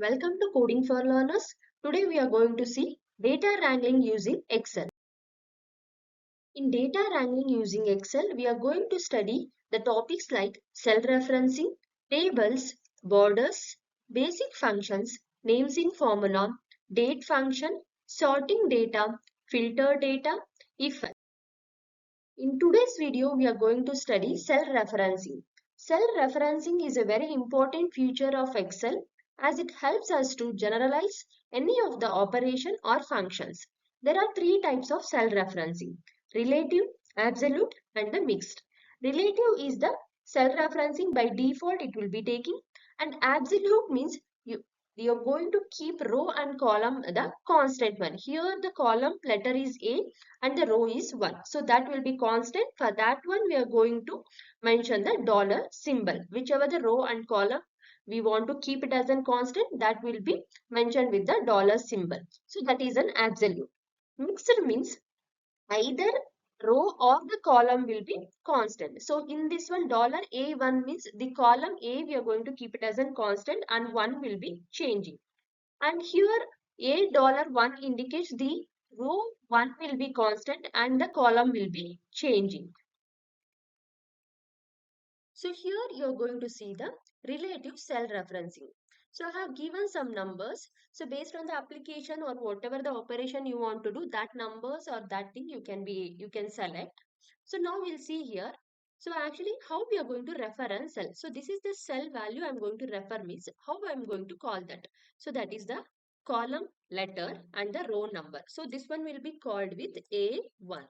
Welcome to Coding for Learners. Today we are going to see data wrangling using Excel. In data wrangling using Excel, we are going to study the topics like cell referencing, tables, borders, basic functions, names in formula, date function, sorting data, filter data, if. In today's video, we are going to study cell referencing. Cell referencing is a very important feature of Excel as it helps us to generalize any of the operation or functions. There are three types of cell referencing: relative, absolute, and the mixed. Relative is the cell referencing by default it will be taking, and absolute means you're going to keep row and column the constant one. Here the column letter is A and the row is 1. So that will be constant. For that one we are going to mention the dollar symbol. Whichever the row and column we want to keep it as a constant, that will be mentioned with the dollar symbol. So that is an absolute. Mixed means either row or the column will be constant. So in this one dollar A1 means the column A we are going to keep it as a constant and 1 will be changing. And here $1 indicates the row 1 will be constant and the column will be changing. So here you are going to see the relative cell referencing. So I have given some numbers. So based on the application or whatever the operation you want to do, that numbers or that thing you can select. So now we'll see here. So actually how we are going to reference cell. So this is the cell value I'm going to refer means how I'm going to call that. So that is the column letter and the row number. So this one will be called with A1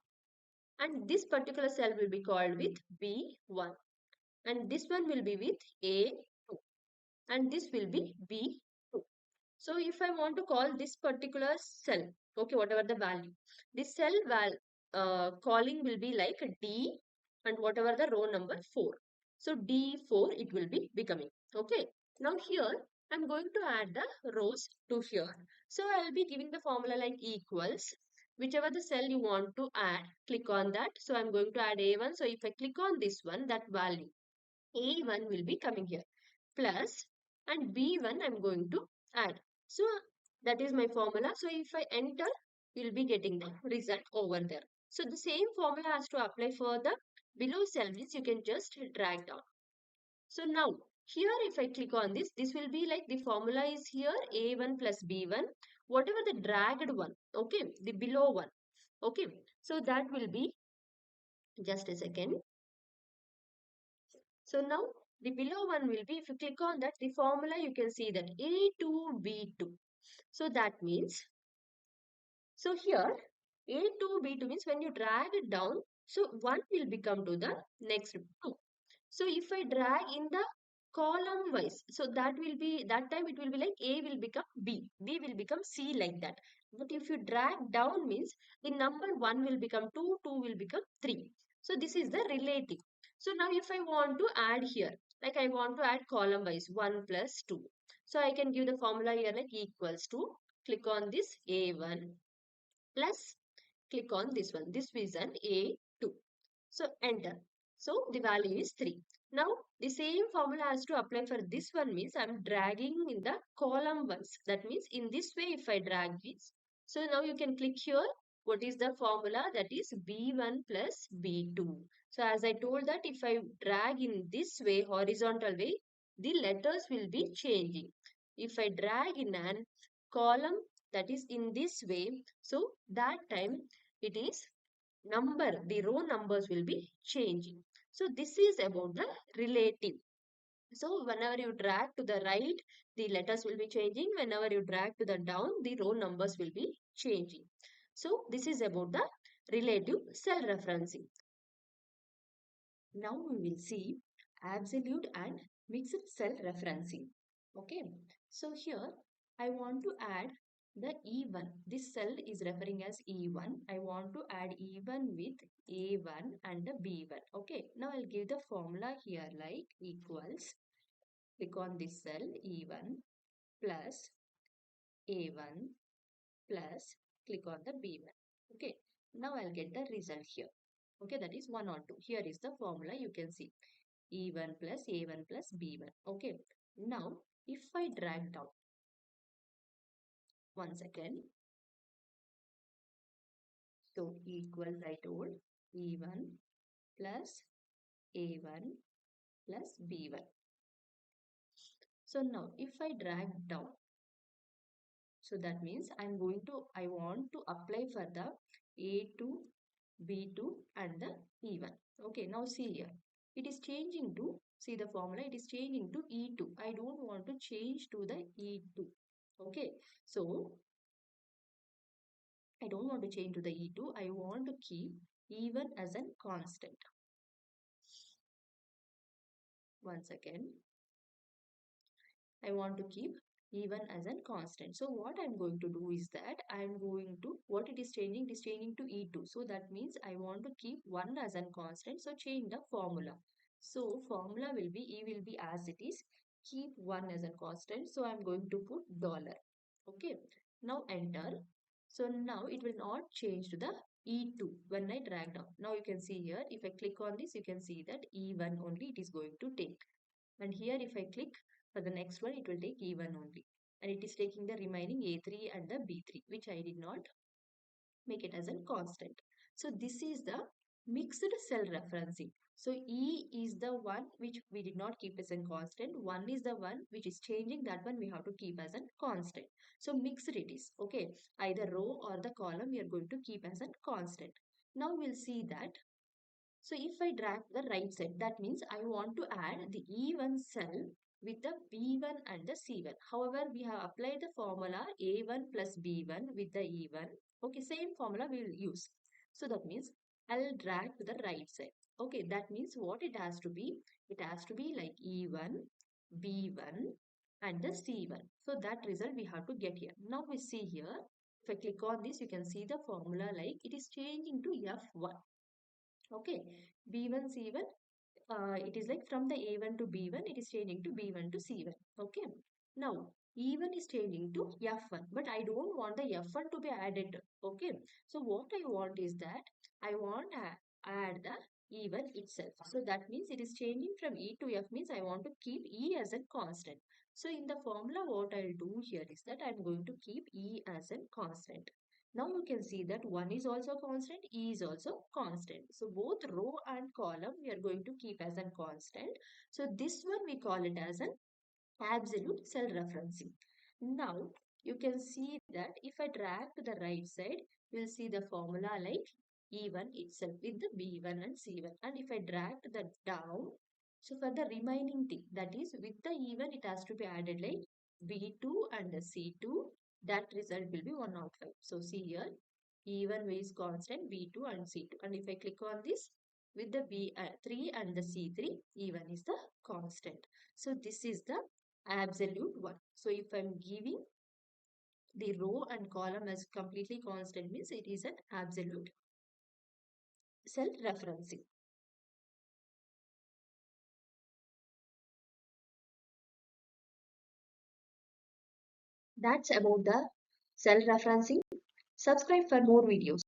and this particular cell will be called with B1 and this one will be with A2 and this will be B2. So if I want to call this particular cell, okay, whatever the value, this cell calling will be like D and whatever the row number 4. So D4 it will be becoming. Okay. Now here I'm going to add the rows to here. So I'll be giving the formula like equals. Whichever the cell you want to add, click on that. So I'm going to add A1. So if I click on this one, that value A1 will be coming here plus and B1 I'm going to add. So that is my formula. So if I enter, you'll be getting the result over there. So the same formula has to apply for the below cell means you can just drag down. So now here if I click on this, this will be like the formula is here A1 plus B1, whatever the dragged one, okay, the below one, okay. So that will be, just a second. So now the below one will be, if you click on that, the formula you can see that A2B2. So that means, so here A2B2 means when you drag it down, so 1 will become to the next 2. So if I drag in the column wise, so that will be, that time it will be like A will become B, B will become C like that. But if you drag down means the number 1 will become 2, 2 will become 3. So this is the relative. So now if I want to add here, like I want to add column wise 1 plus 2. So I can give the formula here like equals to, click on this A1 plus, click on this one. This is an A2. So enter. So the value is 3. Now the same formula has to apply for this one means I'm dragging in the column ones. That means in this way if I drag this. So now you can click here. What is the formula? That is B1 plus B2. So as I told that if I drag in this way, horizontal way, the letters will be changing. If I drag in an column that is in this way, so that time it is number, the row numbers will be changing. So this is about the relative. So whenever you drag to the right, the letters will be changing. Whenever you drag to the down, the row numbers will be changing. So this is about the relative cell referencing. Now we will see absolute and mixed cell referencing. Okay. So here I want to add the E1. This cell is referring as E1. I want to add E1 with A1 and the B1. Okay. Now I'll give the formula here like equals. Click on this cell E1 plus A1 plus click on the B1. Okay. Now I'll get the result here. Okay. That is 1 or 2. Here is the formula you can see. E1 plus A1 plus B1. Okay. Now, if I drag down, 1 second. So equals I told E1 plus A1 plus B1. So now if I drag down, so that means I want to apply for the A2, B2 and the E1. Okay, now see here. It is changing to, see the formula, it is changing to E2. I don't want to change to the E2. Okay, so I don't want to change to the E2. I want to keep E1 as a constant. 1 second. I want to keep E1 as a constant. So what I'm going to do is that I'm going to, what it is changing to E2. So that means I want to keep 1 as a constant. So change the formula. So formula will be, E will be as it is. Keep 1 as a constant. So I'm going to put dollar. Okay. Now enter. So now it will not change to the E2 when I drag down. Now you can see here, if I click on this, you can see that E1 only it is going to take. And here if I click for the next one, it will take E1 only. And it is taking the remaining A3 and the B3, which I did not make it as a constant. So this is the mixed cell referencing. So E is the one which we did not keep as a constant. 1 is the one which is changing. That one we have to keep as a constant. So mixed it is. Okay. Either row or the column we are going to keep as a constant. Now we'll see that. So if I drag the right side, that means I want to add the E1 cell with the B1 and the C1. However, we have applied the formula A1 plus B1 with the E1. Okay, same formula we will use. So that means I'll drag to the right side. Okay, that means what it has to be? It has to be like E1, B1 and the C1. So that result we have to get here. Now we see here, if I click on this, you can see the formula like it is changing to F1. Okay, B1, C1, it is like from the A1 to B1, it is changing to B1 to C1. Okay, now E1 is changing to F1, but I don't want the F1 to be added. Okay, so what I want is that I want to add the E1 itself. So that means it is changing from E to F means I want to keep E as a constant. So in the formula, what I'll do here is that I'm going to keep E as a constant. Now you can see that 1 is also constant, E is also constant. So both row and column we are going to keep as a constant. So this one we call it as an absolute cell referencing. Now you can see that if I drag to the right side, you will see the formula like E1 itself with the B1 and C1. And if I drag to the down, so for the remaining thing, that is with the E1 it has to be added like B2 and the C2. That result will be 105. So see here, E1 is constant, B2 and C2. And if I click on this, with the B3 and the C3, E1 is the constant. So this is the absolute one. So if I'm giving the row and column as completely constant means it is an absolute cell referencing. That's about the cell referencing. Subscribe for more videos.